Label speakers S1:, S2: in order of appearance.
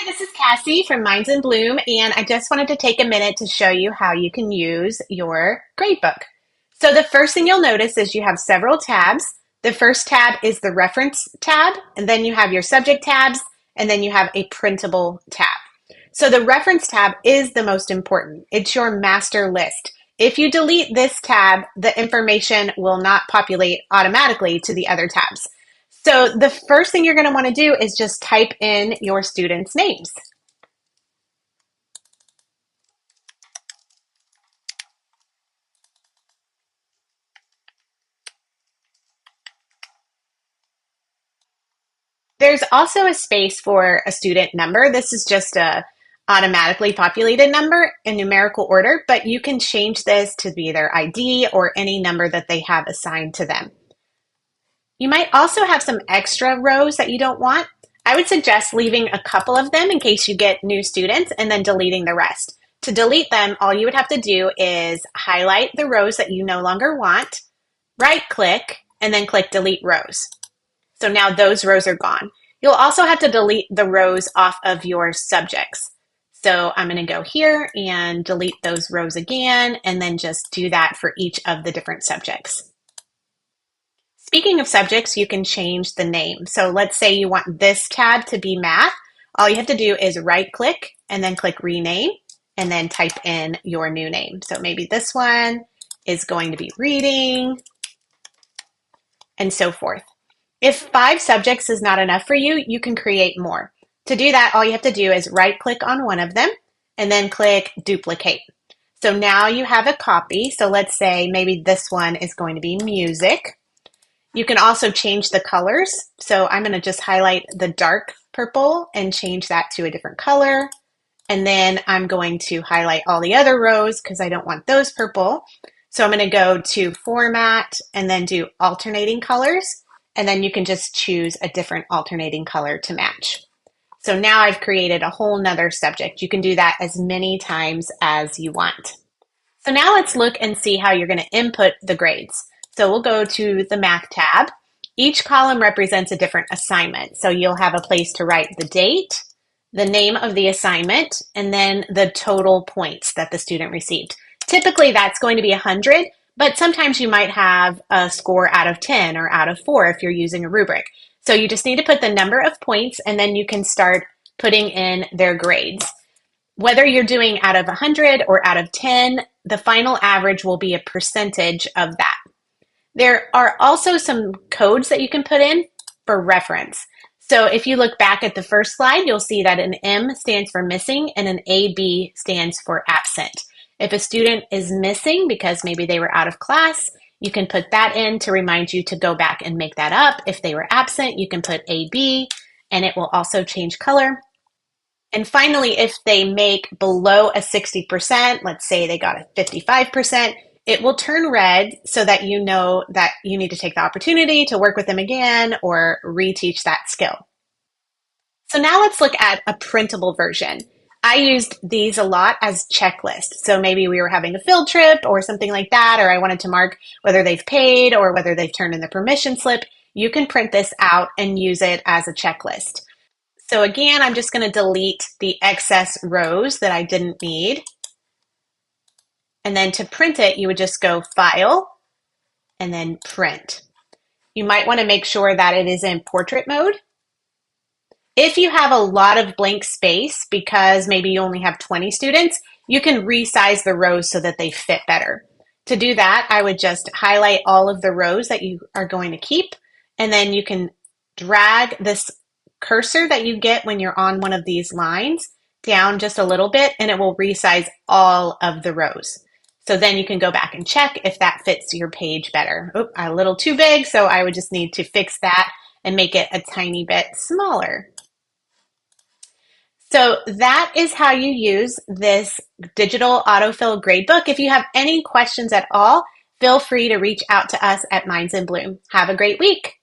S1: Hi, this is Cassie from Minds in Bloom, and I just wanted to take a minute to show you how you can use your gradebook. So the first thing you'll notice is you have several tabs. The first tab is the reference tab, and then you have your subject tabs, and then you have a printable tab. So the reference tab is the most important. It's your master list. If you delete this tab, the information will not populate automatically to the other tabs. So the first thing you're going to want to do is just type in your students' names. There's also a space for a student number. This is just a automatically populated number in numerical order, but you can change this to be their ID or any number that they have assigned to them. You might also have some extra rows that you don't want. I would suggest leaving a couple of them in case you get new students and then deleting the rest. To delete them, all you would have to do is highlight the rows that you no longer want, right click, and then click delete rows. So now those rows are gone. You'll also have to delete the rows off of your subjects. So I'm going to go here and delete those rows again, and then just do that for each of the different subjects. Speaking of subjects, you can change the name. So let's say you want this tab to be math. All you have to do is right click and then click rename and then type in your new name. So maybe this one is going to be reading and so forth. If 5 subjects is not enough for you, you can create more. To do that, all you have to do is right click on one of them and then click duplicate. So now you have a copy. So let's say maybe this one is going to be music. You can also change the colors. So I'm going to just highlight the dark purple and change that to a different color. And then I'm going to highlight all the other rows because I don't want those purple. So I'm going to go to format and then do alternating colors. And then you can just choose a different alternating color to match. So now I've created a whole nother subject. You can do that as many times as you want. So now let's look and see how you're going to input the grades. So we'll go to the math tab. Each column represents a different assignment. So you'll have a place to write the date, the name of the assignment, and then the total points that the student received. Typically that's going to be 100, but sometimes you might have a score out of 10 or out of 4 if you're using a rubric. So you just need to put the number of points and then you can start putting in their grades. Whether you're doing out of 100 or out of 10, the final average will be a percentage of that. There are also some codes that you can put in for reference. So if you look back at the first slide, you'll see that an M stands for missing and an AB stands for absent. If a student is missing because maybe they were out of class, you can put that in to remind you to go back and make that up. If they were absent, you can put AB and it will also change color. And finally, if they make below a 60%, let's say they got a 55%, it will turn red so that you know that you need to take the opportunity to work with them again or reteach that skill. So now let's look at a printable version. I used these a lot as checklists. So maybe we were having a field trip or something like that, or I wanted to mark whether they've paid or whether they've turned in the permission slip. You can print this out and use it as a checklist. So again, I'm just going to delete the excess rows that I didn't need. And then to print it, you would just go File and then Print. You might want to make sure that it is in portrait mode. If you have a lot of blank space because maybe you only have 20 students, you can resize the rows so that they fit better. To do that, I would just highlight all of the rows that you are going to keep, and then you can drag this cursor that you get when you're on one of these lines down just a little bit, and it will resize all of the rows. So then you can go back and check if that fits your page better. Oop, a little too big, so I would just need to fix that and make it a tiny bit smaller. So that is how you use this digital autofill gradebook. If you have any questions at all, feel free to reach out to us at Minds in Bloom. Have a great week.